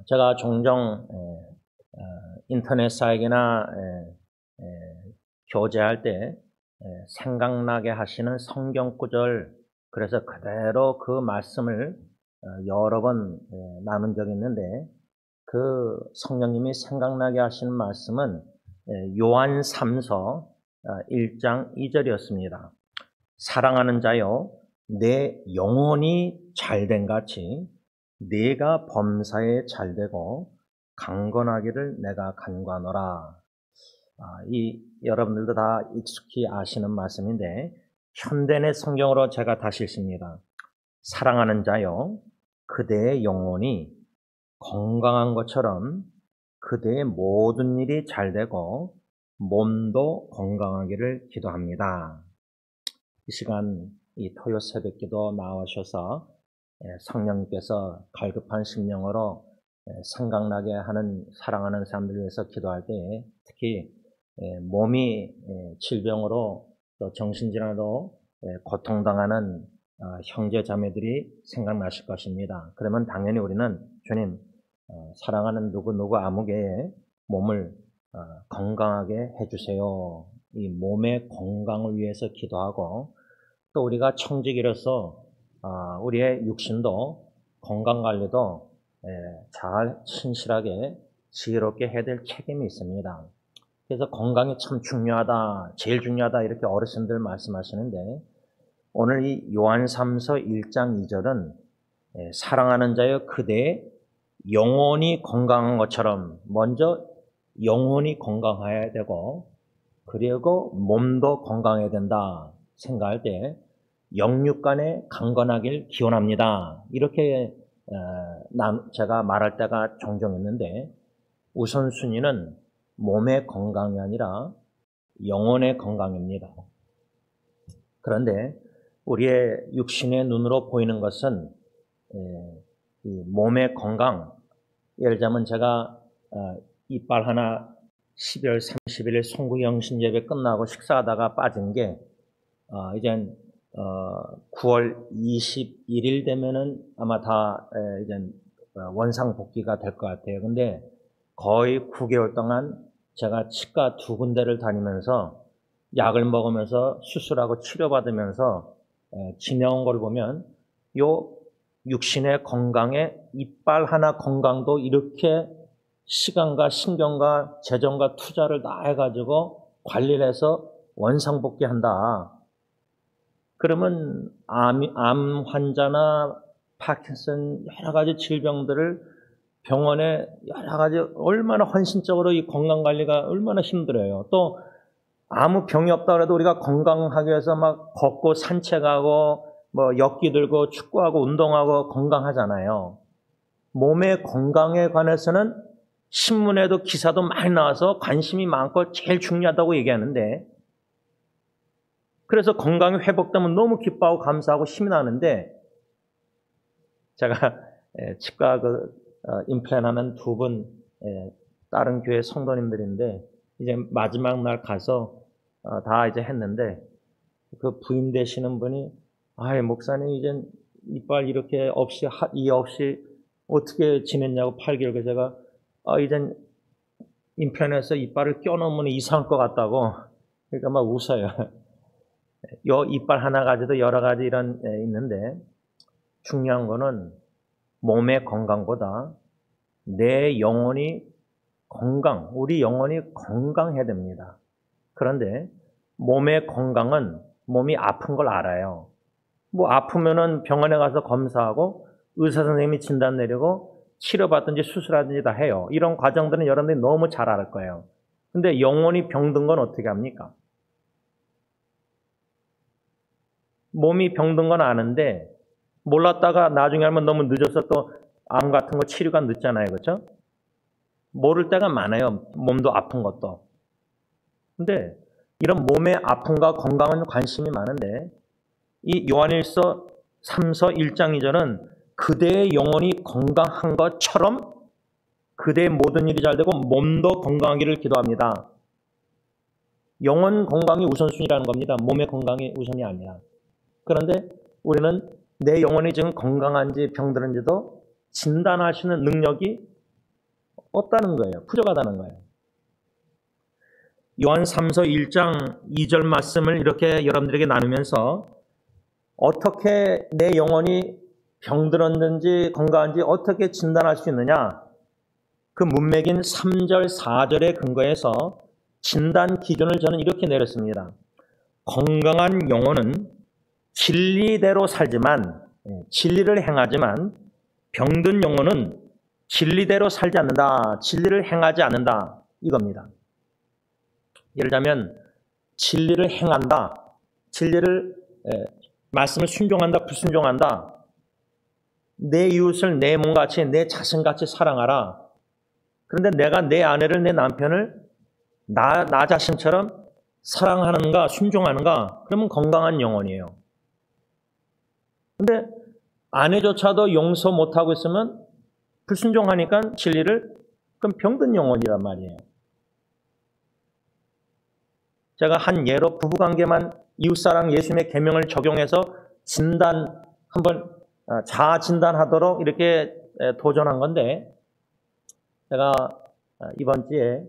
제가 종종 인터넷 사역이나 교제할 때 생각나게 하시는 성경 구절, 그래서 그대로 그 말씀을 여러 번 나눈 적이 있는데, 그 성령님이 생각나게 하시는 말씀은 요한 3서 1장 2절이었습니다. 사랑하는 자여, 내 영혼이 잘된 같이 네가 범사에 잘되고 강건하기를 내가 간구하노라. 여러분들도 다 익숙히 아시는 말씀인데, 현대의 성경으로 제가 다시 읽습니다. 사랑하는 자여, 그대의 영혼이 건강한 것처럼 그대의 모든 일이 잘되고 몸도 건강하기를 기도합니다. 이 시간 이 토요 새벽기도 나오셔서 성령님께서 갈급한 심령으로 생각나게 하는 사랑하는 사람들을 위해서 기도할 때, 특히 몸이 질병으로 또 정신질환으로 고통당하는 형제 자매들이 생각나실 것입니다. 그러면 당연히 우리는 주님, 사랑하는 누구 아무개의 몸을 건강하게 해주세요. 이 몸의 건강을 위해서 기도하고, 또 우리가 청지기로서 우리의 육신도 건강관리도 잘 신실하게 지혜롭게 해야 될 책임이 있습니다. 그래서 건강이 참 중요하다, 제일 중요하다 이렇게 어르신들 말씀하시는데, 오늘 이 요한 3서 1장 2절은 사랑하는 자여, 그대의 영혼이 건강한 것처럼 먼저 영혼이 건강해야 되고, 그리고 몸도 건강해야 된다 생각할 때 영육간에 강건하길 기원합니다. 이렇게 제가 말할 때가 종종 있는데, 우선순위는 몸의 건강이 아니라 영혼의 건강입니다. 그런데 우리의 육신의 눈으로 보이는 것은 이 몸의 건강, 예를 들자면 제가 이빨 하나 12월 30일 송구영신 예배 끝나고 식사하다가 빠진 게 이젠 9월 21일 되면은 아마 다 이젠 원상복귀가 될 것 같아요. 근데 거의 9개월 동안 제가 치과 2군데를 다니면서 약을 먹으면서 수술하고 치료받으면서 지내온 걸 보면 요 육신의 건강에 이빨 하나 건강도 이렇게 시간과 신경과 재정과 투자를 다 해가지고 관리를 해서 원상복귀한다. 그러면 암 환자나 파킨슨 여러 가지 질병들을 병원에 여러 가지 얼마나 헌신적으로 이 건강관리가 얼마나 힘들어요. 또 아무 병이 없다 그래도 우리가 건강하기 위해서 막 걷고 산책하고 뭐 역기 들고 축구하고 운동하고 건강하잖아요. 몸의 건강에 관해서는 신문에도 기사도 많이 나와서 관심이 많고 제일 중요하다고 얘기하는데, 그래서 건강이 회복되면 너무 기뻐하고 감사하고 힘이 나는데, 제가 치과 임플란트 하는 2분 다른 교회 성도님들인데, 이제 마지막 날 가서 다 이제 했는데, 그 부인 되시는 분이 목사님 이젠 이빨 이렇게 없이 이 없이 어떻게 지냈냐고 8개월. 그래서 제가 이젠 임플란트에서 이빨을 껴놓으면 이상할 것 같다고, 그러니까 막 웃어요. 요 이빨 하나 가지도 여러 가지 이런 있는데, 중요한 거는 몸의 건강보다 내 영혼이 우리 영혼이 건강해야 됩니다. 그런데 몸의 건강은 몸이 아픈 걸 알아요. 뭐 아프면은 병원에 가서 검사하고 의사 선생님이 진단 내리고 치료받든지 수술하든지 다 해요. 이런 과정들은 여러분들이 너무 잘 알 거예요. 근데 영혼이 병든 건 어떻게 합니까? 몸이 병든 건 아는데 몰랐다가 나중에 알면 너무 늦어서 또 암 같은 거 치료가 늦잖아요. 그렇죠? 모를 때가 많아요. 몸도 아픈 것도. 근데 이런 몸의 아픔과 건강은 관심이 많은데, 이 요한일서 3서 1장 2절은 그대의 영혼이 건강한 것처럼 그대의 모든 일이 잘되고 몸도 건강하기를 기도합니다. 영혼 건강이 우선순위라는 겁니다. 몸의 건강이 우선이 아니라. 그런데 우리는 내 영혼이 지금 건강한지 병들은지도 진단하시는 능력이 없다는 거예요. 부족하다는 거예요. 요한 3서 1장 2절 말씀을 이렇게 여러분들에게 나누면서 어떻게 내 영혼이 병들었는지 건강한지 어떻게 진단할 수 있느냐, 그 문맥인 3절 4절에 근거해서 진단 기준을 저는 이렇게 내렸습니다. 건강한 영혼은 진리대로 살지만, 진리를 행하지만 병든 영혼은 진리대로 살지 않는다, 진리를 행하지 않는다, 이겁니다. 예를 들자면 진리를 행한다, 진리를 말씀을 순종한다, 불순종한다, 내 이웃을 내 몸같이 내 자신같이 사랑하라. 그런데 내가 내 아내를 내 남편을 나 자신처럼 사랑하는가 순종하는가, 그러면 건강한 영혼이에요. 근데 아내조차도 용서 못하고 있으면 불순종하니까 진리를, 그럼 병든 영혼이란 말이에요. 제가 한 예로 부부관계만 이웃사랑 예수님의 계명을 적용해서 진단, 한번 자아 진단하도록 이렇게 도전한 건데, 제가 이번 주에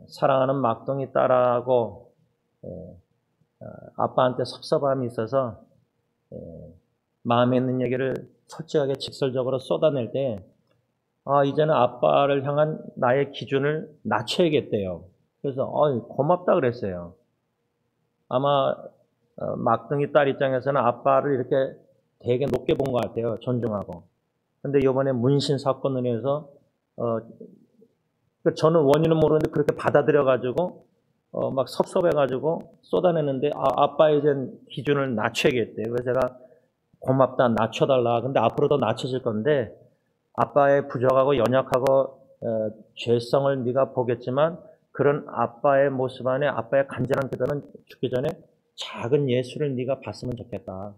사랑하는 막둥이 딸하고 아빠한테 섭섭함이 있어서 마음에 있는 얘기를 솔직하게 직설적으로 쏟아낼 때, 이제는 아빠를 향한 나의 기준을 낮춰야겠대요. 그래서 고맙다 그랬어요. 아마 막둥이 딸 입장에서는 아빠를 이렇게 되게 높게 본 것 같아요. 존중하고. 근데 이번에 문신 사건으로 인해서 저는 원인은 모르는데 그렇게 받아들여가지고 막 섭섭해가지고 쏟아내는데, 아빠의 이제 기준을 낮춰야겠대요. 그래서 제가 고맙다, 낮춰달라. 근데 앞으로 더 낮춰질 건데, 아빠의 부족하고 연약하고 죄성을 네가 보겠지만 그런 아빠의 모습 안에 아빠의 간절한 기도는 죽기 전에 작은 예수를 네가 봤으면 좋겠다.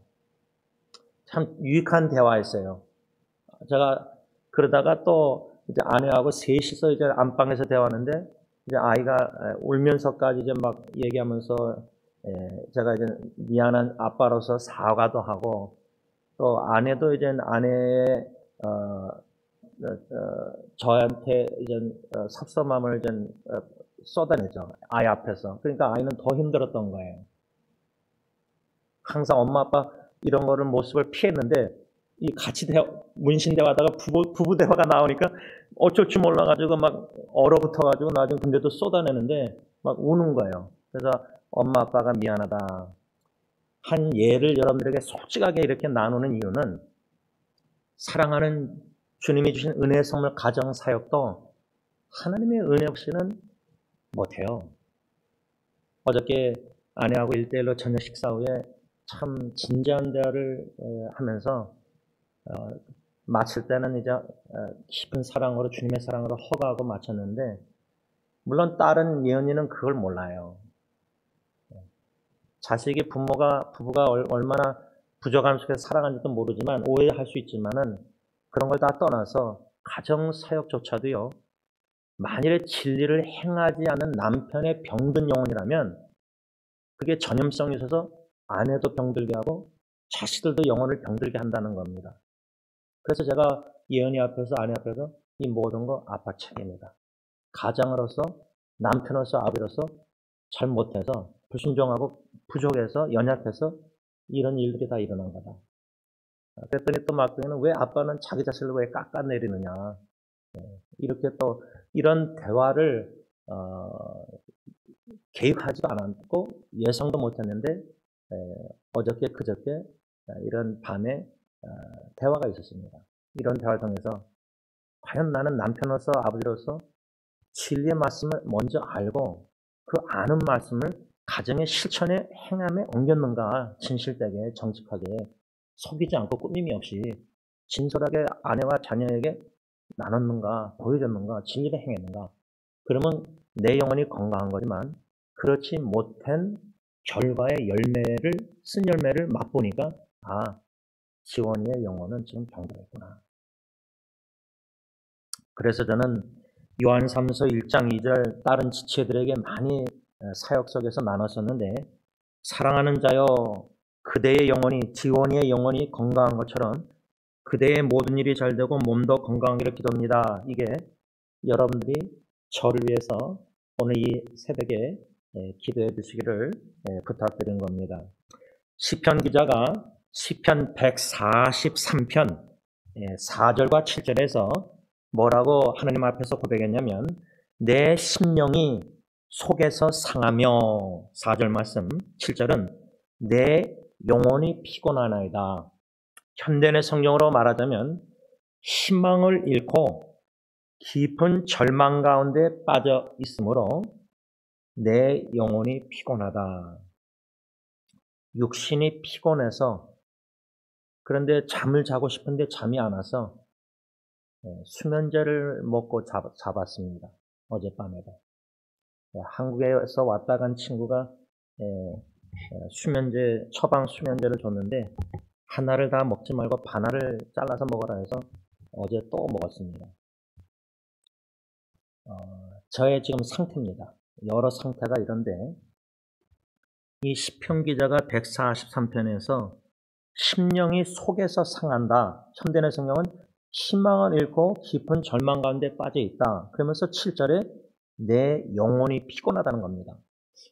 참 유익한 대화였어요. 제가 그러다가 또 이제 아내하고 셋이서 이제 안방에서 대화하는데, 이제 아이가 울면서까지 이제 막 얘기하면서 제가 이제 미안한 아빠로서 사과도 하고, 또 아내도 이제 아내의 저한테 이제 섭섭함을 좀 쏟아내죠. 아이 앞에서. 그러니까 아이는 더 힘들었던 거예요. 항상 엄마 아빠 이런 거를 모습을 피했는데, 이 같이 문신 대화하다가 부부 대화가 나오니까 어쩔 줄 몰라가지고 막 얼어붙어가지고 나중에 근데도 쏟아내는데 막 우는 거예요. 그래서 엄마 아빠가 미안하다. 한 예를 여러분들에게 솔직하게 이렇게 나누는 이유는, 사랑하는 주님이 주신 은혜의 선물 가정 사역도 하나님의 은혜 없이는 못해요. 어저께 아내하고 1대1로 저녁 식사 후에 참 진지한 대화를 하면서 마칠 때는 이제 깊은 사랑으로, 주님의 사랑으로 허가하고 마쳤는데, 물론 딸은, 예언이는 그걸 몰라요. 자식이 부부가 얼마나 부족함 속에서 살아가는지도 모르지만, 오해할 수 있지만은 그런 걸 다 떠나서 가정 사역조차도요, 만일에 진리를 행하지 않은 남편의 병든 영혼이라면 그게 전염성이 있어서 아내도 병들게 하고 자식들도 영혼을 병들게 한다는 겁니다. 그래서 제가 예언이 앞에서, 아내 앞에서 이 모든 거 아빠 책임이다. 가장으로서, 남편으로서, 아버지로서 잘못해서, 불순종하고 부족해서, 연약해서 이런 일들이 다 일어난 거다. 그랬더니 또 막둥이는 왜 아빠는 자기 자식을 왜 깎아내리느냐. 이렇게 또 이런 대화를 개입하지도 않았고 예상도 못했는데, 어저께 그저께 이런 밤에 대화가 있었습니다. 이런 대화를 통해서 과연 나는 남편으로서, 아버지로서 진리의 말씀을 먼저 알고 그 아는 말씀을 가정의 실천에, 행함에 옮겼는가, 진실되게 정직하게 속이지 않고 꾸밈이 없이 진솔하게 아내와 자녀에게 나눴는가, 보여줬는가, 진리를 행했는가. 그러면 내 영혼이 건강한 거지만 그렇지 못한 결과의 열매를, 쓴 열매를 맛보니까 지원이의 영혼은 지금 병들었구나. 그래서 저는 요한 3서 1장 2절 다른 지체들에게 많이 사역 속에서 나눴었는데, 사랑하는 자여, 그대의 영혼이, 지원이의 영혼이 건강한 것처럼 그대의 모든 일이 잘 되고 몸도 건강하기를 기도합니다. 이게 여러분들이 저를 위해서 오늘 이 새벽에 기도해 주시기를 부탁드린 겁니다. 시편 기자가 시편 143편 4절과 7절에서 뭐라고 하나님 앞에서 고백했냐면 내 심령이 속에서 상하며 4절 말씀 7절은 내 영혼이 피곤하나이다. 현대의 성경으로 말하자면 희망을 잃고 깊은 절망 가운데 빠져 있으므로 내 영혼이 피곤하다. 육신이 피곤해서 그런데 잠을 자고 싶은데 잠이 안 와서 수면제를 먹고 잡았습니다. 어젯밤에도. 한국에서 왔다 간 친구가 처방 수면제를 줬는데 하나를 다 먹지 말고 반알을 잘라서 먹어라 해서 어제 또 먹었습니다. 저의 지금 상태입니다. 여러 상태가 이런데 이 시편 기자가 143편에서 심령이 속에서 상한다. 현대의 성경은 희망을 잃고 깊은 절망 가운데 빠져 있다. 그러면서 7절에 내 영혼이 피곤하다는 겁니다.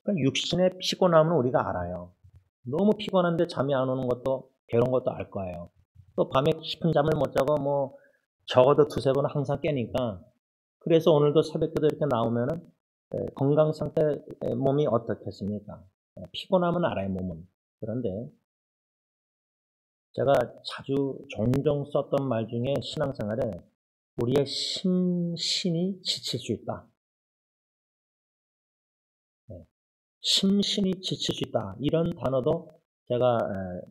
그러니까 육신의 피곤함은 우리가 알아요. 너무 피곤한데 잠이 안 오는 것도 괴로운 것도 알 거예요. 또 밤에 깊은 잠을 못 자고 적어도 두세 번은 항상 깨니까 그래서 오늘도 새벽기도 이렇게 나오면은 건강 상태 몸이 어떻겠습니까? 피곤함은 알아요, 몸은. 그런데 제가 종종 썼던 말 중에 신앙생활에 우리의 심신이 지칠 수 있다. 심신이 지칠 수 있다. 이런 단어도 제가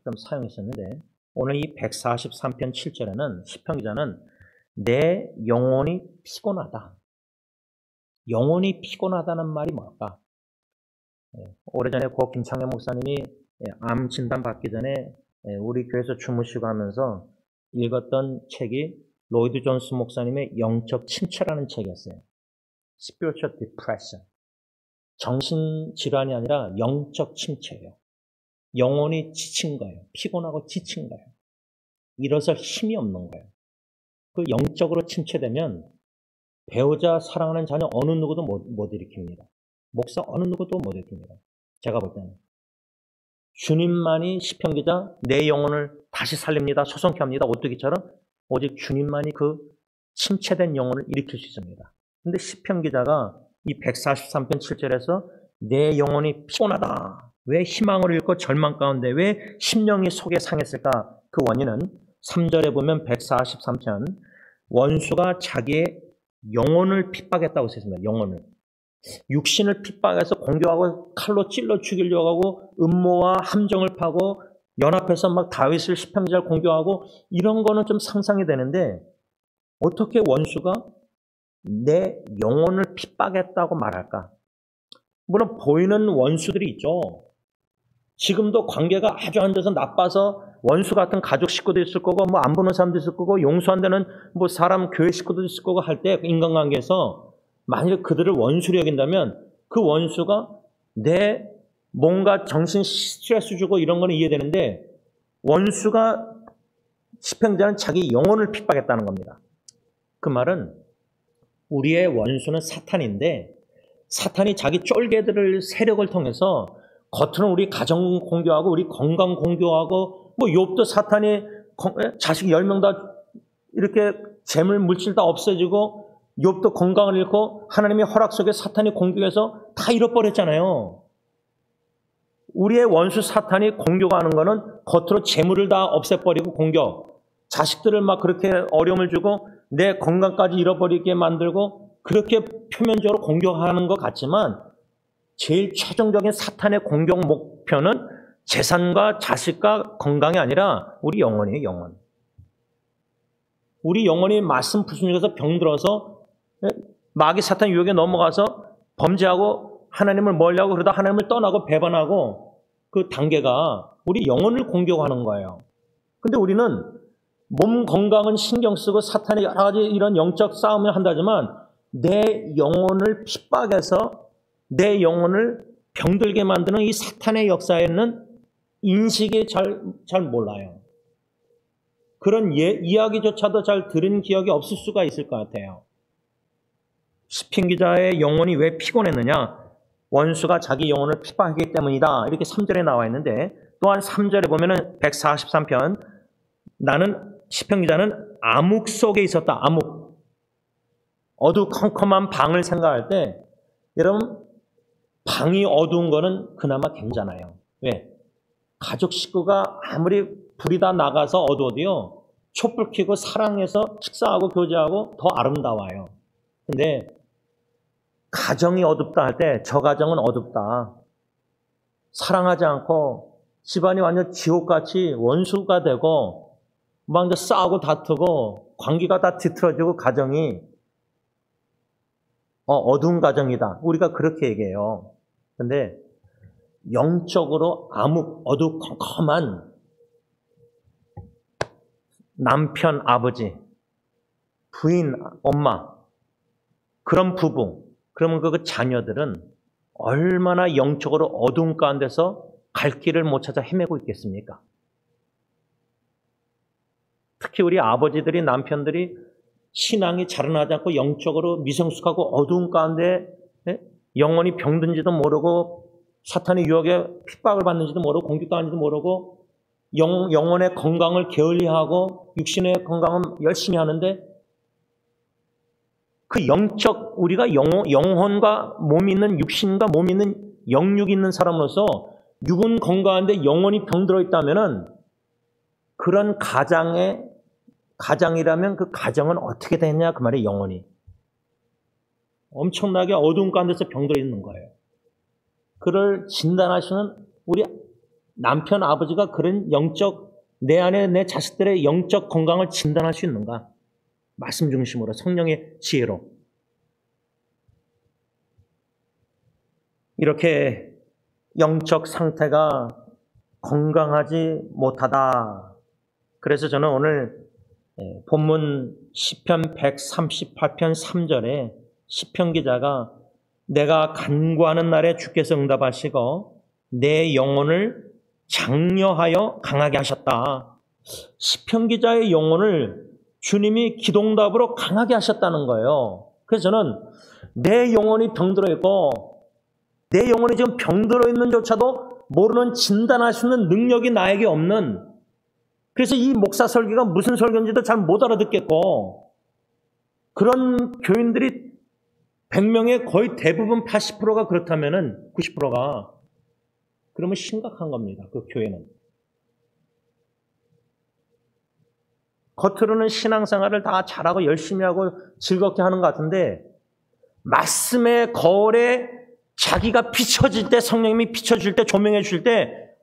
좀 사용했었는데 오늘 이 143편 7절에는 시편 기자는 내 영혼이 피곤하다. 영혼이 피곤하다는 말이 뭘까? 오래전에 고 김창현 목사님이 암 진단 받기 전에 우리 교회에서 주무시고 하면서 읽었던 책이 로이드 존스 목사님의 영적 침체라는 책이었어요. Spiritual Depression. 정신질환이 아니라 영적 침체예요. 영혼이 지친 거예요. 피곤하고 지친 거예요. 일어설 힘이 없는 거예요. 그 영적으로 침체되면 배우자, 사랑하는 자녀 어느 누구도 못 일으킵니다. 목사 어느 누구도 못 일으킵니다. 제가 볼 때는. 주님만이 시편 기자 내 영혼을 다시 살립니다. 소성케 합니다. 오뚜기처럼 오직 주님만이 그 침체된 영혼을 일으킬 수 있습니다. 근데 시편 기자가 이 143편 7절에서 내 영혼이 피곤하다. 왜 희망을 잃고 절망 가운데 왜 심령이 속에 상했을까? 그 원인은 3절에 보면 143편 원수가 자기의 영혼을 핍박했다고 했습니다. 영혼을. 육신을 핍박해서 공격하고 칼로 찔러 죽이려고 하고 음모와 함정을 파고 연합해서 막 다윗을 시편 기자를 공격하고 이런 거는 좀 상상이 되는데 어떻게 원수가 내 영혼을 핍박했다고 말할까? 물론 보이는 원수들이 있죠. 지금도 관계가 아주 앉아서 나빠서 원수 같은 가족 식구도 있을 거고 안 보는 사람도 있을 거고 용서 안 되는 사람 교회 식구도 있을 거고 할 때 인간관계에서 만약 그들을 원수로 여긴다면 그 원수가 내 뭔가 정신 스트레스 주고 이런 거는 이해되는데 원수가 시편자는 자기 영혼을 핍박했다는 겁니다. 그 말은 우리의 원수는 사탄인데 사탄이 자기 쫄개들을 세력을 통해서 겉으로는 우리 가정 공격하고 우리 건강 공격하고 욥도 사탄이 자식 10명 다 이렇게 재물 물질 다 없어지고 욥도 건강을 잃고 하나님의 허락 속에 사탄이 공격해서 다 잃어버렸잖아요. 우리의 원수 사탄이 공격하는 거는 겉으로 재물을 다 없애버리고 공격, 자식들을 막 그렇게 어려움을 주고 내 건강까지 잃어버리게 만들고 그렇게 표면적으로 공격하는 것 같지만 제일 최종적인 사탄의 공격 목표는 재산과 자식과 건강이 아니라 우리 영혼이에요. 영혼. 우리 영혼이 말씀 불순종해서 병들어서 마귀 사탄 유혹에 넘어가서 범죄하고 하나님을 멀리하고 그러다 하나님을 떠나고 배반하고 그 단계가 우리 영혼을 공격하는 거예요. 근데 우리는 몸 건강은 신경 쓰고 사탄의 여러 가지 이런 영적 싸움을 한다지만 내 영혼을 핍박해서 내 영혼을 병들게 만드는 이 사탄의 역사에는 인식이 잘 몰라요. 그런 이야기조차도 잘 들은 기억이 없을 수가 있을 것 같아요. 시편 기자의 영혼이 왜 피곤했느냐? 원수가 자기 영혼을 핍박하기 때문이다. 이렇게 3절에 나와 있는데, 또한 3절에 보면은 143편, 시편 기자는 암흑 속에 있었다. 암흑. 어두컴컴한 방을 생각할 때, 여러분, 방이 어두운 거는 그나마 괜찮아요. 왜? 가족 식구가 아무리 불이 다 나가서 어두워도요, 촛불 켜고 사랑해서 식사하고 교제하고 더 아름다워요. 근데 가정이 어둡다 할 때 저 가정은 어둡다. 사랑하지 않고 집안이 완전 지옥같이 원수가 되고 막 이제 싸우고 다투고 관계가 다 뒤틀어지고 가정이 어두운 가정이다. 우리가 그렇게 얘기해요. 근데 영적으로 암흑, 어두컴컴한 남편, 아버지, 부인, 엄마, 그런 부부, 그러면 그 자녀들은 얼마나 영적으로 어두운 가운데서 갈 길을 못 찾아 헤매고 있겠습니까? 특히 우리 아버지들이, 남편들이 신앙이 자라나지 않고 영적으로 미성숙하고 어두운 가운데 영혼이 병든지도 모르고 사탄의 유혹에 핍박을 받는지도 모르고 공격당하는지도 모르고 영혼의 건강을 게을리하고 육신의 건강은 열심히 하는데 그 우리가 영혼과 몸이 있는 육신과 몸이 있는 영육이 있는 사람으로서 육은 건강한데 영혼이 병들어 있다면은 그런 가장이라면 그 가정은 어떻게 되느냐 그 말이에요. 영혼이 엄청나게 어두운 가운데서 병들어 있는 거예요. 그를 진단하시는 우리 남편 아버지가 그런 내 안에 내 자식들의 영적 건강을 진단할 수 있는가? 말씀 중심으로 성령의 지혜로 이렇게 영적 상태가 건강하지 못하다. 그래서 저는 오늘 본문 시편 138편 3절에 시편 기자가 내가 간구하는 날에 주께서 응답하시고 내 영혼을 장려하여 강하게 하셨다. 시편 기자의 영혼을 주님이 기도응답으로 강하게 하셨다는 거예요. 그래서 저는 내 영혼이 병들어 있고 내 영혼이 지금 병들어 있는 조차도 모르는 진단할 수 있는 능력이 나에게 없는, 그래서 이 목사 설교가 무슨 설교인지도 잘 못 알아듣겠고 그런 교인들이 100명의 거의 대부분 80%가 그렇다면은 90%가 그러면 심각한 겁니다. 그 교회는. 겉으로는 신앙생활을 다 잘하고 열심히 하고 즐겁게 하는 것 같은데 말씀의 거울에 자기가 비춰질 때, 성령님이 비춰줄 때, 조명해 줄 때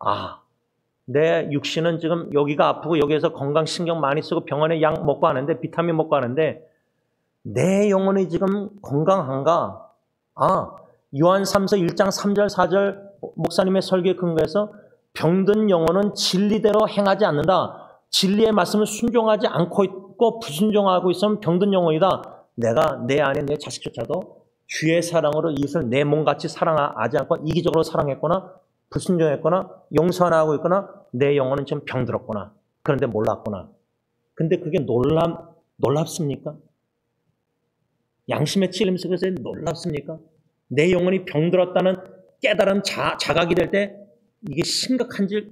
내 육신은 지금 여기가 아프고 여기에서 건강 신경 많이 쓰고 병원에 약 먹고 하는데 비타민 먹고 하는데 내 영혼이 지금 건강한가? 요한3서 1장 3절 4절 목사님의 설교에 근거해서 병든 영혼은 진리대로 행하지 않는다. 진리의 말씀을 순종하지 않고 있고 불순종하고 있으면 병든 영혼이다. 내가 내 안에 내 자식조차도 주의 사랑으로 이웃을 내 몸같이 사랑하지 않고 이기적으로 사랑했거나 불순종했거나 용서 안 하고 있거나 내 영혼은 지금 병들었구나. 그런데 몰랐구나. 근데 그게 놀랍습니까? 양심의 찔림 속에서 놀랍습니까? 내 영혼이 병들었다는 깨달은 자각이 될 때 이게 심각한 줄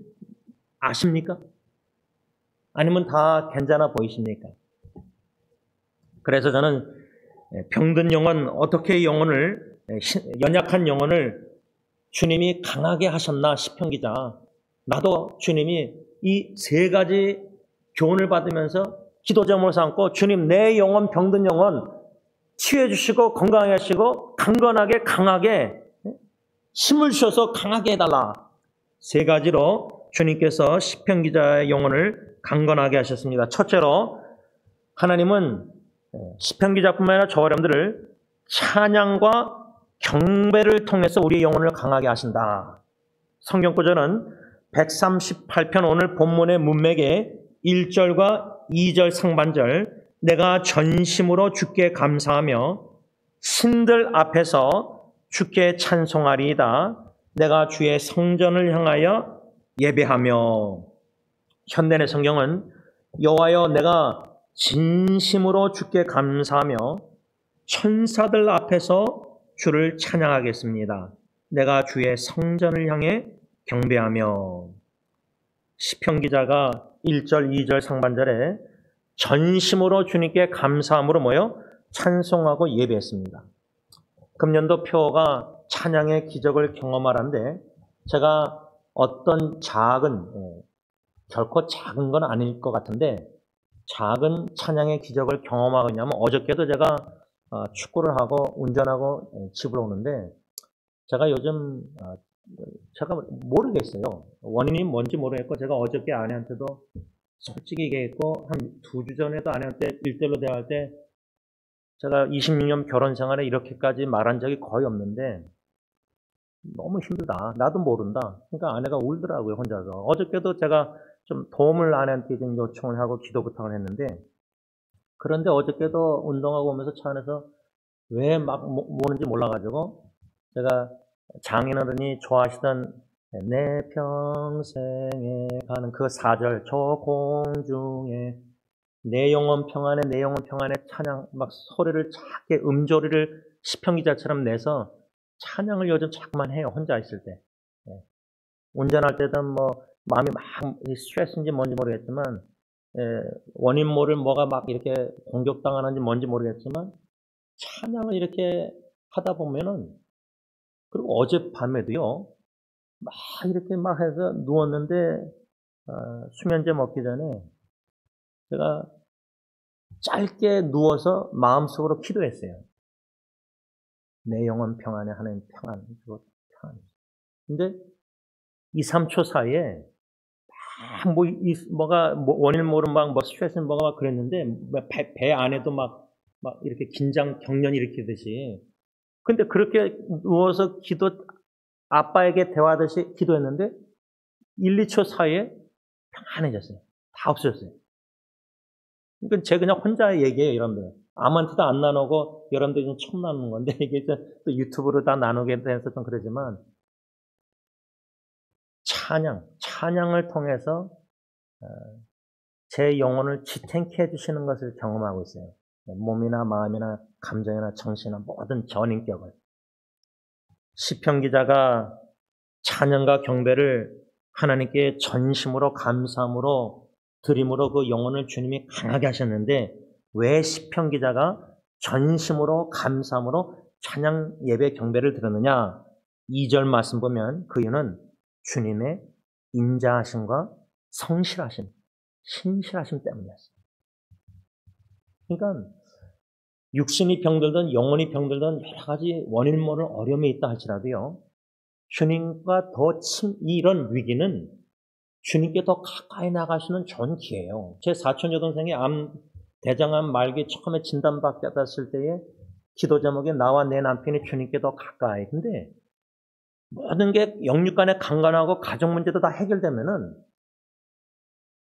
아십니까? 아니면 다 괜찮아 보이십니까? 그래서 저는 병든 영혼, 어떻게 연약한 영혼을 주님이 강하게 하셨나 시편 기자. 나도 주님이 이 세 가지 교훈을 받으면서 기도 제목을 삼고 주님 내 영혼 병든 영혼 치유해 주시고 건강하게 하시고 강건하게 강하게 힘을 주셔서 강하게 해달라. 세 가지로 주님께서 시편 기자의 영혼을 강건하게 하셨습니다. 첫째로 하나님은 시편 기자뿐만 아니라 저와 여러분들을 찬양과 경배를 통해서 우리의 영혼을 강하게 하신다. 성경 구절은 138편 오늘 본문의 문맥의 1절과 2절 상반절 내가 전심으로 주께 감사하며 신들 앞에서 주께 찬송하리이다. 내가 주의 성전을 향하여 예배하며. 현대의 성경은 여호와여, 내가 진심으로 주께 감사하며 천사들 앞에서 주를 찬양하겠습니다. 내가 주의 성전을 향해 경배하며. 시편 기자가 1절, 2절 상반절에 전심으로 주님께 감사함으로 모여 찬송하고 예배했습니다. 금년도 표어가 찬양의 기적을 경험하라는데, 제가 어떤 결코 작은 건 아닐 것 같은데, 작은 찬양의 기적을 경험하겠냐면, 어저께도 제가 축구를 하고 운전하고 집으로 오는데, 제가 요즘 제가 모르겠어요. 원인이 뭔지 모르겠고, 제가 어저께 아내한테도 솔직히 얘기했고, 한 2주 전에도 아내한테 1대1로 대화할 때, 제가 26년 결혼 생활에 이렇게까지 말한 적이 거의 없는데 너무 힘들다. 나도 모른다. 그러니까 아내가 울더라고요, 혼자서. 어저께도 제가 좀 도움을 아내한테 좀 요청을 하고 기도 부탁을 했는데, 그런데 어저께도 운동하고 오면서 차 안에서 왜 막 모는지 몰라가지고, 제가 장인어른이 좋아하시던 내 평생에 가는 그 4절, 저 공중에 내 영혼 평안에, 내 영혼 평안에 찬양, 막 소리를 작게 음조리를 시편 기자처럼 내서 찬양을 요즘 자꾸만 해요, 혼자 있을 때. 운전할 때든 뭐 마음이 막 스트레스인지 뭔지 모르겠지만, 원인 모를 뭐가 막 이렇게 공격당하는지 뭔지 모르겠지만, 찬양을 이렇게 하다 보면은, 그리고 어젯밤에도요, 막 이렇게 막 해서 누웠는데, 수면제 먹기 전에 제가 짧게 누워서 마음속으로 기도했어요. 내 영혼 평안에 하나님 평안, 평안. 근데 2, 3초 사이에 뭐가 원인 모르는 막 스트레스 뭐가 막 그랬는데, 배 안에도 막 이렇게 긴장 경련이 일으키듯이. 근데 그렇게 누워서 아빠에게 대화하듯이 기도했는데 1, 2초 사이에 평안해졌어요. 다 없어졌어요. 그러니까 제가 그냥 혼자 얘기해요, 여러분들. 아무한테도 안 나누고 여러분들이 좀 처음 나누는 건데, 이게 또 유튜브로 다 나누게 돼서 좀 그러지만, 찬양을 통해서 제 영혼을 지탱케 해주시는 것을 경험하고 있어요. 몸이나 마음이나 감정이나 정신이나 모든 전인격을. 시편 기자가 찬양과 경배를 하나님께 전심으로 감사함으로 드림으로 그 영혼을 주님이 강하게 하셨는데, 왜 시편 기자가 전심으로 감사함으로 찬양 예배 경배를 드렸느냐? 2절 말씀 보면 그 이유는 주님의 인자하심과 성실하심, 신실하심 때문이었어요. 그러니까 육신이 병들든 영혼이 병들든 여러 가지 원인 모를 어려움이 있다 할지라도요, 주님과 이런 위기는 주님께 더 가까이 나가시는 좋은 기회예요. 제 사촌 여동생이 대장암 말기 처음에 진단받았을 때에 기도 제목이 나와 내 남편이 주님께 더 가까이. 근데 모든 게 영육간에 강간하고 가정 문제도 다 해결되면은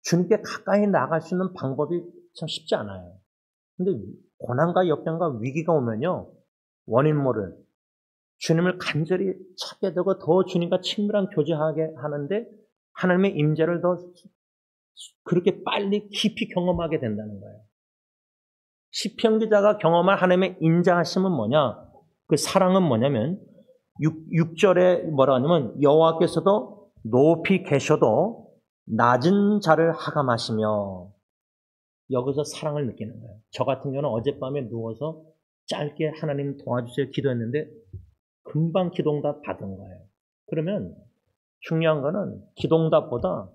주님께 가까이 나갈 수 있는 방법이 참 쉽지 않아요. 근데 고난과 역경과 위기가 오면요, 원인 모를 주님을 간절히 찾게 되고 더 주님과 친밀한 교제하게 하는데 하나님의 임재를 더 그렇게 빨리 깊이 경험하게 된다는 거예요. 시편 기자가 경험한 하나님의 인자하심은 뭐냐? 그 사랑은 뭐냐면 6절에 뭐라 하냐면 여호와께서도 높이 계셔도 낮은 자를 하감하시며, 여기서 사랑을 느끼는 거예요. 저 같은 경우는 어젯밤에 누워서 짧게 하나님 도와주세요 기도했는데 금방 기도응답 받은 거예요. 그러면 중요한 거는 기도응답보다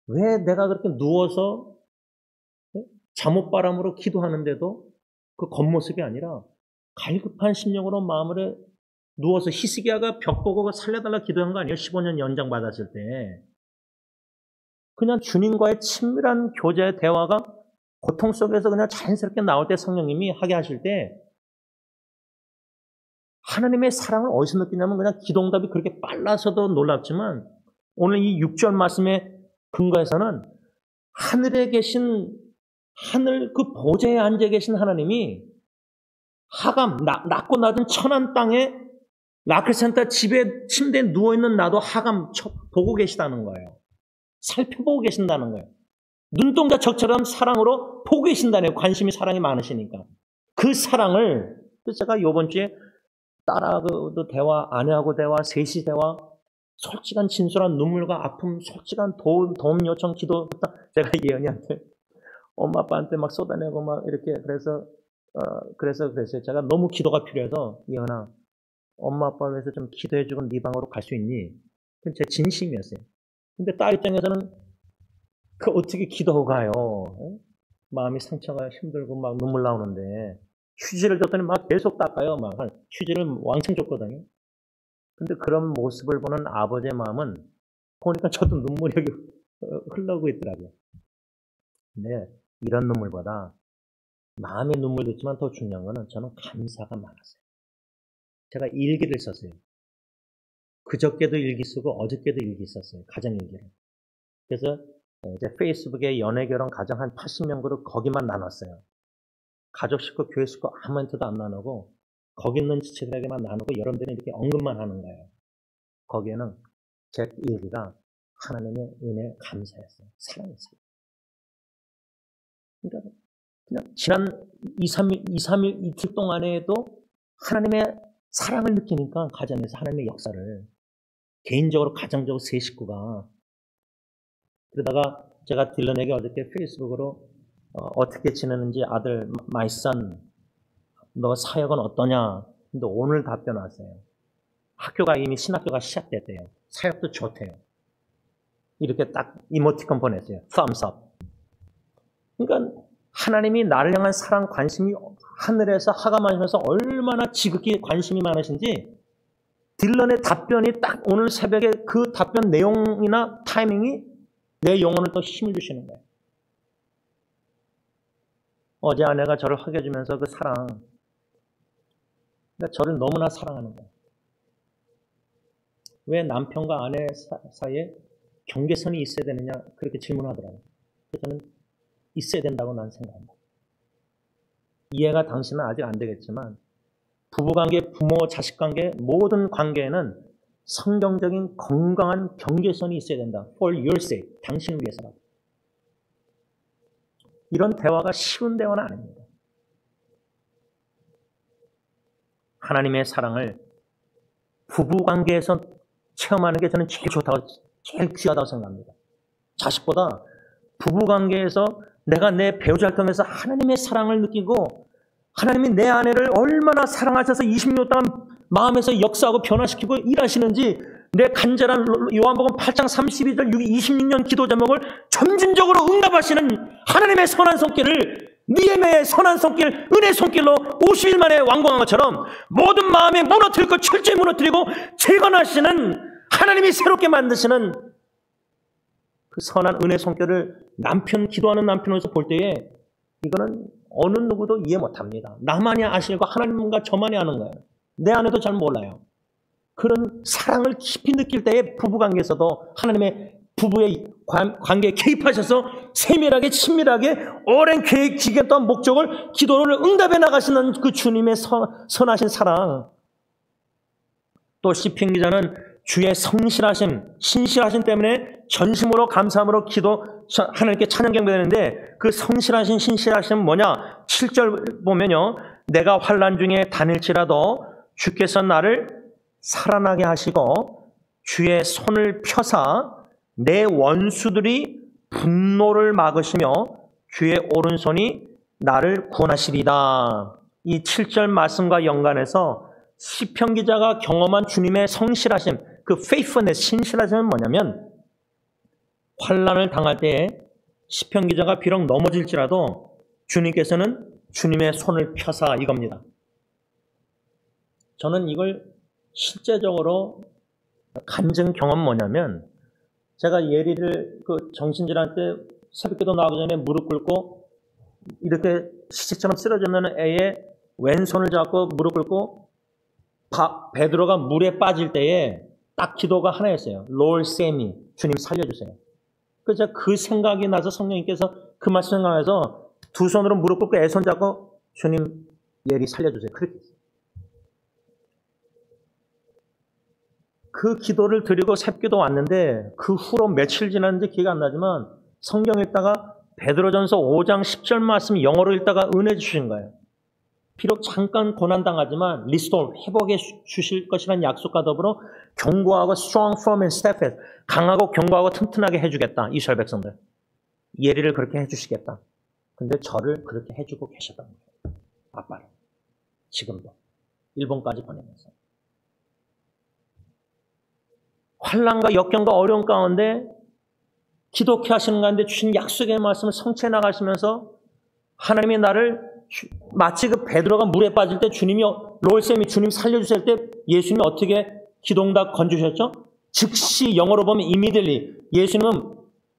왜 내가 그렇게 누워서 잠옷바람으로 기도하는데도 그 겉모습이 아니라 갈급한 심령으로 마음을 누워서 히스기야가 벽 보고 살려달라 기도한 거 아니에요? 15년 연장 받았을 때. 그냥 주님과의 친밀한 교제의 대화가 고통 속에서 그냥 자연스럽게 나올 때 성령님이 하게 하실 때 하나님의 사랑을 어디서 느끼냐면 그냥 기도응답이 그렇게 빨라서도 놀랍지만, 오늘 이 6절 말씀의 근거에서는 하늘에 계신 하늘 그 보좌에 앉아 계신 하나님이 하감, 낮고 낮은 천한 땅에 라크센터 집에 침대에 누워있는 나도 하감 보고 계시다는 거예요. 살펴보고 계신다는 거예요. 눈동자척처럼 사랑으로 보고 계신다네요. 관심이 사랑이 많으시니까. 그 사랑을 제가 이번 주에 딸하고도 대화, 아내하고 대화, 셋이 대화, 솔직한 진솔한 눈물과 아픔, 솔직한 도움 요청, 기도, 제가 예언이한테 엄마 아빠한테 막 쏟아내고 막 이렇게 그래서 제가 너무 기도가 필요해서 예언아 엄마 아빠를 위해서 좀 기도해주고 네 방으로 갈 수 있니? 그건 제 진심이었어요. 근데 딸 입장에서는 그 어떻게 기도하고 가요? 마음이 상처가 힘들고 막 눈물 나오는데 휴지를 줬더니 막 계속 닦아요. 막 휴지를 왕창 줬거든요. 근데 그런 모습을 보는 아버지의 마음은 보니까 저도 눈물이 흘러오고 있더라고요. 근데 이런 눈물보다 마음의 눈물도 있지만 더 중요한 거는 저는 감사가 많았어요. 제가 일기를 썼어요. 그저께도 일기 쓰고 어저께도 일기 썼어요. 가정일기를. 그래서 이제 페이스북에 연애결혼 가정 한 80명 그룹 거기만 나눴어요. 가족 식구, 교회 식구 아무한테도 안 나누고 거기 있는 지체들에게만 나누고 여러분들이 이렇게 언급만 하는 거예요. 거기에는 제 일기가 하나님의 은혜 감사였어요. 사랑했어요. 그러니까 그냥 지난 2, 3일 이틀 동안에도 하나님의 사랑을 느끼니까 가정에서 하나님의 역사를 개인적으로 가정적으로 세 식구가 그러다가 제가 딜런에게 어저께 페이스북으로 어떻게 지내는지 아들 my son 너 사역은 어떠냐? 근데 오늘 답변 왔어요. 학교가 이미 신학교가 시작됐대요. 사역도 좋대요. 이렇게 딱 이모티콘 보냈어요. thumbs up. 그러니까 하나님이 나를 향한 사랑, 관심이 하늘에서 하감하시면서 얼마나 지극히 관심이 많으신지 딜런의 답변이 딱 오늘 새벽에 그 답변 내용이나 타이밍이 내 영혼을 또 힘을 주시는 거예요. 어제 아내가 저를 허겨주면서 그 사랑, 그러니까 저를 너무나 사랑하는 거예요. 왜 남편과 아내 사이에 경계선이 있어야 되느냐 그렇게 질문하더라고요. 그래서 저는 있어야 된다고 난 생각합니다. 이해가 당신은 아직 안 되겠지만 부부관계, 부모, 자식관계 모든 관계에는 성경적인 건강한 경계선이 있어야 된다. For your sake, 당신을 위해서라도. 이런 대화가 쉬운 대화는 아닙니다. 하나님의 사랑을 부부관계에서 체험하는 게 저는 제일 좋다고, 제일 귀하다고 생각합니다. 자식보다 부부관계에서 내가 내 배우자를 통해서 하나님의 사랑을 느끼고 하나님이 내 아내를 얼마나 사랑하셔서 20년 동안 마음에서 역사하고 변화시키고 일하시는지 내 간절한 요한복음 8장 32절 26년 기도 제목을 점진적으로 응답하시는 하나님의 선한 손길을 니에메의 선한 손길, 은혜 손길로 50일 만에 완공한 것처럼 모든 마음에 무너뜨리고 철저히 무너뜨리고 재건하시는 하나님이 새롭게 만드시는 그 선한 은혜 손길을 남편, 기도하는 남편으로서 볼 때에 이거는 어느 누구도 이해 못합니다. 나만이 아시고 하나님과 저만이 아는 거예요. 내 아내도 잘 몰라요. 그런 사랑을 깊이 느낄 때에 부부관계에서도 하나님의 부부의 관계에 개입하셔서 세밀하게 친밀하게 오랜 계획, 기간 또한 목적을 기도를 응답해 나가시는 그 주님의 선하신 사랑. 또 시편 기자는 주의 성실하심, 신실하심 때문에 전심으로 감사함으로 기도 하나님께 찬양 경배되는데 그 성실하신 신실하심은 뭐냐? 7절 보면요. 내가 환난 중에 다닐지라도 주께서 나를 살아나게 하시고 주의 손을 펴사 내 원수들이 분노를 막으시며 주의 오른손이 나를 구원하시리다. 이 7절 말씀과 연관해서 시편 기자가 경험한 주님의 성실하심, 그 faithfulness, 신실하심은 뭐냐면 환난을 당할 때에 시편 기자가 비록 넘어질지라도 주님께서는 주님의 손을 펴사 이겁니다. 저는 이걸 실제적으로 간증 경험 뭐냐면 제가 예리를 그 정신질환 때 새벽기도 나오기 전에 무릎 꿇고 이렇게 시체처럼 쓰러졌는 애의 왼손을 잡고 무릎 꿇고 베드로가 물에 빠질 때에 딱 기도가 하나였어요. Lord save me. 주님 살려주세요. 그래서 그 생각이 나서 성령님께서 그 말씀 생각해서 두 손으로 무릎 꿇고 애 손 잡고 주님 예리 살려주세요. 그렇게 했어요. 그 기도를 드리고 새벽기도 왔는데 그 후로 며칠 지났는지 기회가 안 나지만 성경 읽다가 베드로전서 5장 10절 말씀 영어로 읽다가 은혜 주신 거예요. 비록 잠깐 고난당하지만 리스토어, 회복해 주실 것이라는 약속과 더불어 견고하고 strong, firm and steadfast, 강하고 견고하고 튼튼하게 해주겠다. 이스라엘 백성들. 예리를 그렇게 해주시겠다. 근데 저를 그렇게 해주고 계셨던 거예요. 아빠를. 지금도. 일본까지 보내면서. 환난과 역경과 어려움 가운데 기독해 하시는 가운데 주신 약속의 말씀을 성취해 나가시면서 하나님이 나를 마치 그 베드로가 물에 빠질 때 주님이 롤쌤이 주님 살려주실 때 예수님이 어떻게 기도응답 건져주셨죠? 즉시 영어로 보면 immediately 예수님은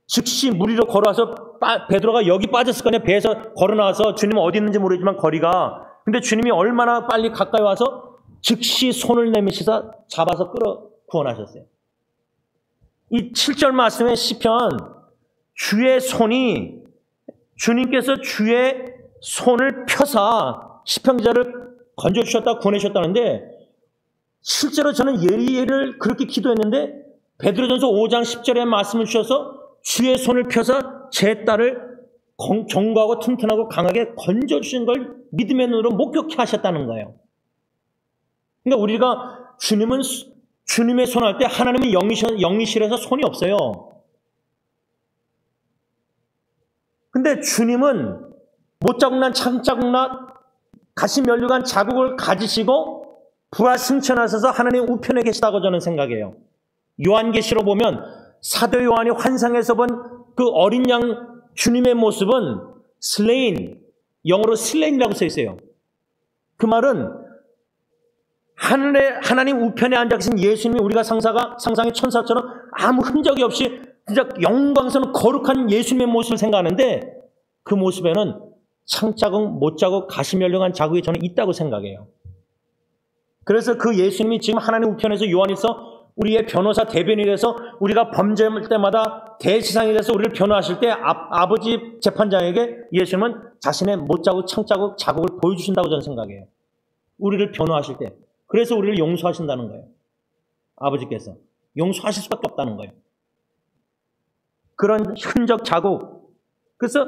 즉시 물 위로 걸어와서 베드로가 여기 빠졌을 거냐 배에서 걸어나와서 주님은 어디 있는지 모르지만 거리가 근데 주님이 얼마나 빨리 가까이 와서 즉시 손을 내미시사 잡아서 끌어 구원하셨어요. 이 7절 말씀의 시편 주의 손이 주님께서 주의 손을 펴사 시편 기자를 건져주셨다 구원해주셨다는데 실제로 저는 예리를 그렇게 기도했는데 베드로전서 5장 10절에 말씀을 주셔서 주의 손을 펴서 제 딸을 견고하고 튼튼하고 강하게 건져주신 걸 믿음의 눈으로 목격해 하셨다는 거예요. 그러니까 우리가 주님의 손 할 때 하나님은 영이시라서 손이 없어요. 근데 주님은 못자국난 창자국난 가시면류관 자국을 가지시고 부활승천하셔서 하나님 우편에 계시다고 저는 생각해요. 요한계시로 보면 사도 요한이 환상에서 본 그 어린 양 주님의 모습은 slain, 영어로 slain이라고 써 있어요. 그 말은 하나님 우편에 앉아 계신 예수님이 우리가 상상의 천사처럼 아무 흔적이 없이 진짜 영광스러운 거룩한 예수님의 모습을 생각하는데 그 모습에는 창자국, 못자국, 가시면류관 자국이 저는 있다고 생각해요. 그래서 그 예수님이 지금 하나님 우편에서 요한에서 우리의 변호사 대변이 돼서 우리가 범죄할 때마다 대지상이 돼서 우리를 변호하실 때 아버지 재판장에게 예수님은 자신의 못자국, 창자국, 자국을 보여주신다고 저는 생각해요. 우리를 변호하실 때. 그래서 우리를 용서하신다는 거예요. 아버지께서. 용서하실 수밖에 없다는 거예요. 그런 흔적, 자국. 그래서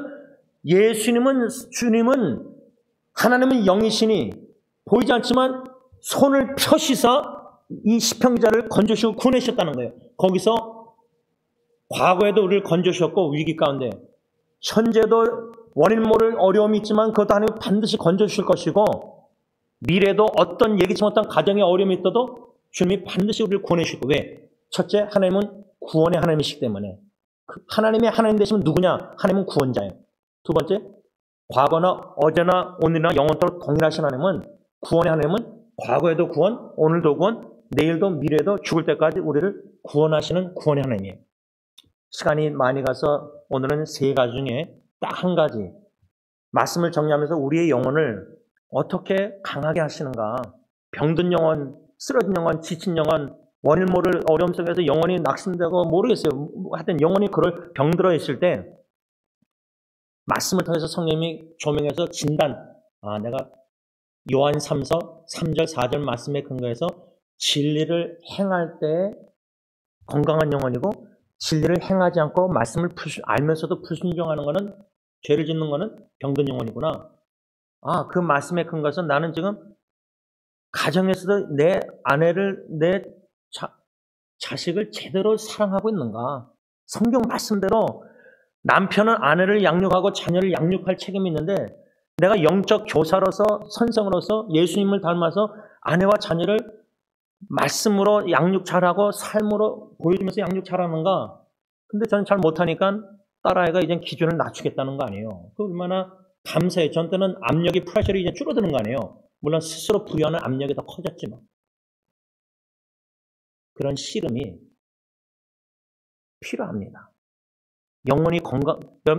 주님은 하나님은 영이시니 보이지 않지만 손을 펴시사 이 시편자를 건져주시고 구원하셨다는 거예요. 거기서 과거에도 우리를 건져주셨고 위기 가운데 현재도 원인 모를 어려움이 있지만 그것도 하나님 반드시 건져주실 것이고 미래도 어떤 예기치 못한 가정의 어려움이 있어도 주님이 반드시 우리를 구원해 주실 거예요. 왜? 첫째, 하나님은 구원의 하나님이시기 때문에. 하나님의 하나님 되시면 누구냐? 하나님은 구원자예요. 두 번째, 과거나 어제나 오늘이나 영원토록 동일하신 하나님은 구원의 하나님은 과거에도 구원, 오늘도 구원, 내일도 미래도 죽을 때까지 우리를 구원하시는 구원의 하나님이에요. 시간이 많이 가서 오늘은 세 가지 중에 딱 한 가지 말씀을 정리하면서 우리의 영혼을 어떻게 강하게 하시는가. 병든 영혼, 쓰러진 영혼, 지친 영혼, 원인 모를 어려움 속에서 영혼이 낙심되고 모르겠어요. 하여튼 영혼이 그걸 병들어 있을 때 말씀을 통해서 성령님이 조명해서 진단. 내가 요한 3서 3절 4절 말씀에 근거해서 진리를 행할 때 건강한 영혼이고 진리를 행하지 않고 말씀을 알면서도 불순종하는 것은 죄를 짓는 것은 병든 영혼이구나. 그 말씀에 근거해서 나는 지금 가정에서도 내 아내를 내 자식을 제대로 사랑하고 있는가. 성경 말씀대로 남편은 아내를 양육하고 자녀를 양육할 책임이 있는데 내가 영적 교사로서 선생으로서 예수님을 닮아서 아내와 자녀를 말씀으로 양육 잘하고 삶으로 보여주면서 양육 잘하는가? 근데 저는 잘 못하니까 딸아이가 이제 기준을 낮추겠다는 거 아니에요. 그 얼마나 감사해요. 전 때는 압력이 프레셔리 이제 줄어드는 거 아니에요. 물론 스스로 부여하는 압력이 더 커졌지만 그런 씨름이 필요합니다. 영혼이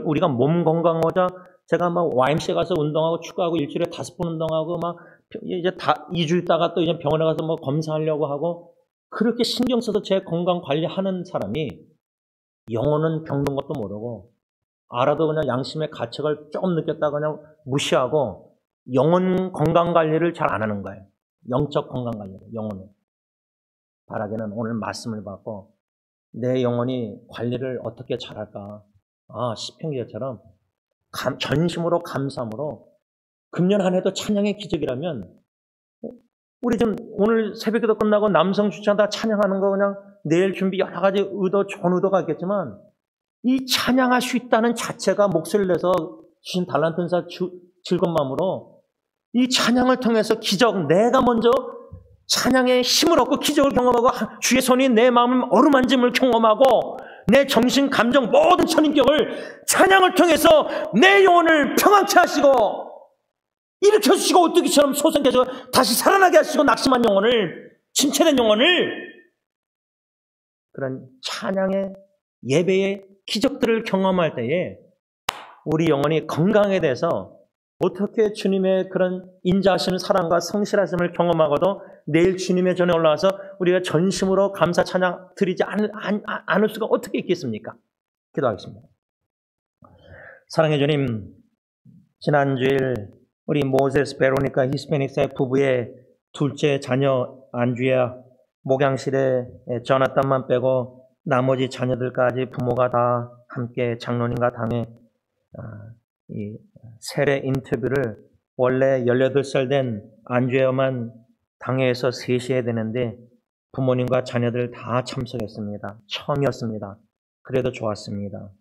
우리가 몸 건강하자 제가 막 YMCA 가서 운동하고 축구하고 일주일에 5번 운동하고 막 이제 2주 있다가 또 이제 병원에 가서 뭐 검사하려고 하고 그렇게 신경 써서 제 건강 관리하는 사람이 영혼은 병든 것도 모르고 알아도 그냥 양심의 가책을 조금 느꼈다가 그냥 무시하고 영혼 건강 관리를 잘 안 하는 거예요. 영적 건강 관리를, 영혼을. 바라기는 오늘 말씀을 받고 내 영혼이 관리를 어떻게 잘할까. 시편 기자처럼 전심으로 감사함으로 금년 한 해도 찬양의 기적이라면 우리 좀 오늘 새벽기도 끝나고 남성 주차다 찬양하는 거 그냥 내일 준비 여러 가지 의도 좋은 의도가 있겠지만 이 찬양할 수 있다는 자체가 목소리를 내서 주신 달란트 은사 즐거운 마음으로 이 찬양을 통해서 기적 내가 먼저 찬양의 힘을 얻고 기적을 경험하고 주의 손이 내 마음을 어루만짐을 경험하고 내 정신, 감정, 모든 천인격을 찬양을 통해서 내 영혼을 평안케 하시고 일으켜주시고 오뚜기처럼 솟아게 하시고 다시 살아나게 하시고 낙심한 영혼을, 침체된 영혼을 그런 찬양의 예배의 기적들을 경험할 때에 우리 영혼이 건강에 대해서 어떻게 주님의 그런 인자하시는 사랑과 성실하심을 경험하고도 내일 주님의 전에 올라와서 우리가 전심으로 감사 찬양 드리지 않을 수가 어떻게 있겠습니까? 기도하겠습니다. 사랑해 주님, 지난주일 우리 모세스 베로니카 히스패닉사의 부부의 둘째 자녀 안주야 목양실에 조나단만 빼고 나머지 자녀들까지 부모가 다 함께 장로님과 당에 이 세례 인터뷰를 원래 18살 된 안주야만 당회에서 3시 해야 되는데 부모님과 자녀들 다 참석했습니다. 처음이었습니다. 그래도 좋았습니다.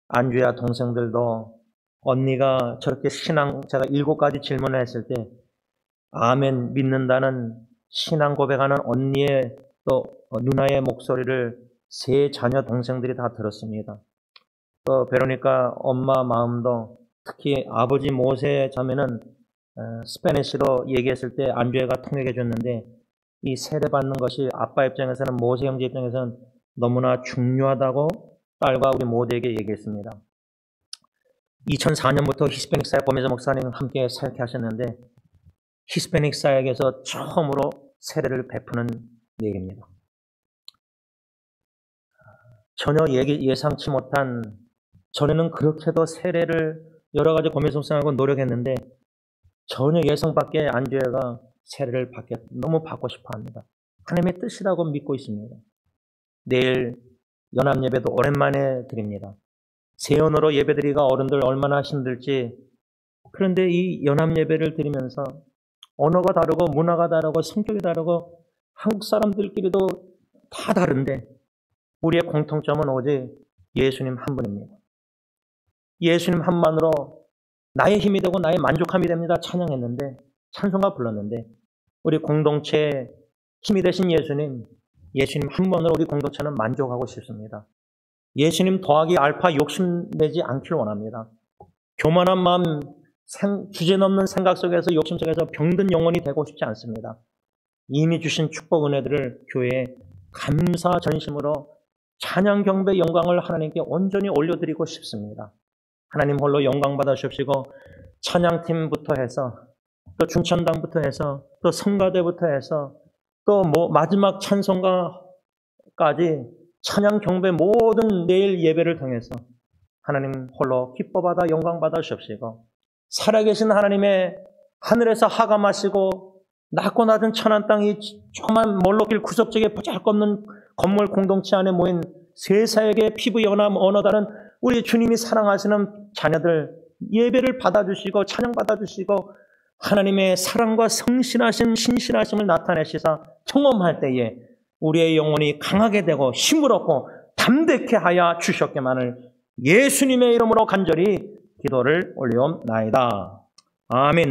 안주야 동생들도 언니가 저렇게 신앙, 제가 7가지 질문을 했을 때 아멘 믿는다는 신앙 고백하는 언니의 또 누나의 목소리를 3 자녀 동생들이 다 들었습니다. 또 베로니카 엄마 마음도 특히 아버지 모세 자매는 스페니쉬로 얘기했을 때 안주혜가 통역해 줬는데 이 세례받는 것이 아빠 입장에서는 모세 형제 입장에서는 너무나 중요하다고 딸과 우리 모두에게 얘기했습니다. 2004년부터 히스패닉 사역 고메자 목사님 함께 사역해 하셨는데 히스패닉 사역에서 처음으로 세례를 베푸는 내일입니다. 전혀 예상치 못한, 전에는 그렇게도 세례를 여러 가지 고메자 목사님하고 노력했는데 전혀 예상 밖의 안주혜가 세례를 너무 받고 싶어 합니다. 하나님의 뜻이라고 믿고 있습니다. 내일 연합예배도 오랜만에 드립니다. 세연으로 예배드리기가 어른들 얼마나 힘들지. 그런데 이 연합예배를 드리면서 언어가 다르고 문화가 다르고 성격이 다르고 한국 사람들끼리도 다 다른데 우리의 공통점은 오직 예수님 한 분입니다. 예수님 한만으로 나의 힘이 되고 나의 만족함이 됩니다. 찬양했는데, 찬송가 불렀는데 우리 공동체의 힘이 되신 예수님 한 분으로 우리 공동체는 만족하고 싶습니다. 예수님 더하기 알파 욕심내지 않길 원합니다. 교만한 마음, 주제넘는 생각 속에서 욕심 속에서 병든 영혼이 되고 싶지 않습니다. 이미 주신 축복 은혜들을 교회에 감사 전심으로 찬양 경배 영광을 하나님께 온전히 올려드리고 싶습니다. 하나님 홀로 영광 받으십시고 찬양팀부터 해서 또 중천당부터 해서 또 성가대부터 해서 또 마지막 찬송가까지 찬양 경배 모든 내일 예배를 통해서 하나님 홀로 기뻐받아 영광 받으십시고 살아계신 하나님의 하늘에서 하감하시고 낮고 낮은 천한 땅이 조그만 몰록길 구석지게 보잘것없는 건물 공동체 안에 모인 세사에게 피부 연함 언어 다른 우리 주님이 사랑하시는 자녀들 예배를 받아주시고 찬양 받아주시고 하나님의 사랑과 성실하신 신실하심을 나타내시사 청험할 때에 우리의 영혼이 강하게 되고 힘을 얻고 담대케 하여 주셨기만을 예수님의 이름으로 간절히 기도를 올려옵나이다. 아멘.